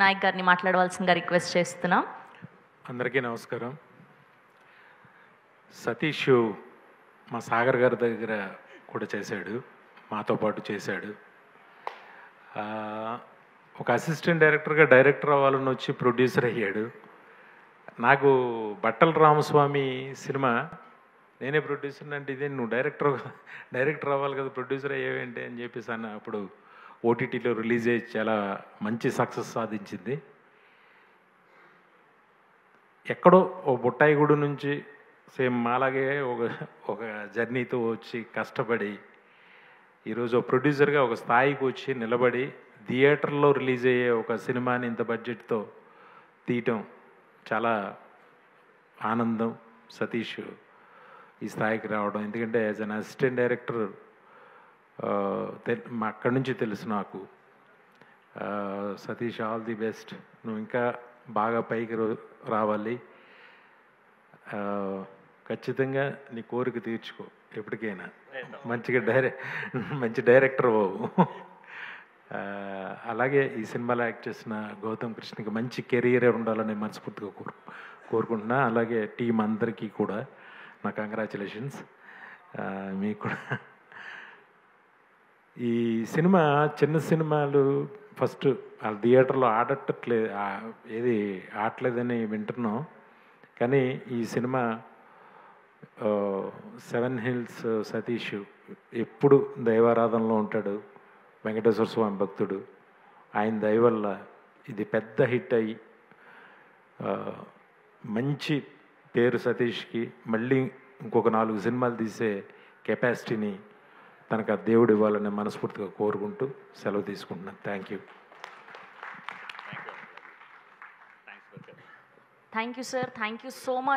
నాయక్ గారిని మాట్లాడవలసిందిగా రిక్వెస్ట్ చేస్తున్నాం. అందరికీ నమస్కారం. సతీష్ మా సాగర్ గారి దగ్గర కూడా చేశాడు, మాతో పాటు చేశాడు. ఒక అసిస్టెంట్ డైరెక్టర్గా డైరెక్టర్ అవ్వాలని వచ్చి ప్రొడ్యూసర్ అయ్యాడు. నాకు బట్టల రామస్వామి సినిమా నేనే ప్రొడ్యూసర్ అంటే ఇదే నువ్వు డైరెక్టర్ అవ్వాలి కదా, ప్రొడ్యూసర్ అయ్యేవేంటి అని చెప్పేసి అన్న. అప్పుడు ఓటీటీలో రిలీజ్ అయ్యి చాలా మంచి సక్సెస్ సాధించింది. ఎక్కడో ఓ బుట్టాయిగూడు నుంచి సేమ్ మాలాగే ఒక జర్నీతో వచ్చి కష్టపడి ఈరోజు ప్రొడ్యూసర్గా ఒక స్థాయికి వచ్చి నిలబడి థియేటర్లో రిలీజ్ అయ్యే ఒక సినిమాని ఇంత బడ్జెట్తో తీయటం చాలా ఆనందం. సతీష్ ఈ స్థాయికి రావడం, ఎందుకంటే యాజ్ అన్ అసిస్టెంట్ డైరెక్టర్ అక్కడి నుంచి తెలుసు నాకు. Satish, all the best. నువ్వు ఇంకా బాగా పైకి రావాలి. ఖచ్చితంగా నీ కోరిక తీర్చుకో ఎప్పటికైనా. మంచి డైరెక్టర్ బాబు. అలాగే ఈ సినిమాలో యాక్ట్ చేసిన గౌతమ్ కృష్ణకి మంచి కెరీర్ ఉండాలని మనస్ఫూర్తిగా కోరుకుంటున్నా. అలాగే టీం అందరికీ కూడా నా కంగ్రాచులేషన్స్. మీకు కూడా ఈ సినిమా చిన్న సినిమాలు ఫస్ట్ వాళ్ళ థియేటర్లో ఆడట్లేదని వింటున్నాం. కానీ ఈ సినిమా సెవెన్ హిల్స్ సతీష్ ఎప్పుడు దైవారాధనలో ఉంటాడు, వెంకటేశ్వర స్వామి భక్తుడు. ఆయన దయ వల్ల ఇది పెద్ద హిట్ అయ్యి మంచి పేరు సతీష్కి, మళ్ళీ ఇంకొక 4 సినిమాలు తీసే కెపాసిటీని తనకు ఆ దేవుడు ఇవ్వాలని మనస్ఫూర్తిగా కోరుకుంటూ సెలవు తీసుకుంటున్నాను. Thank you. Thank you sir. Thank you so much.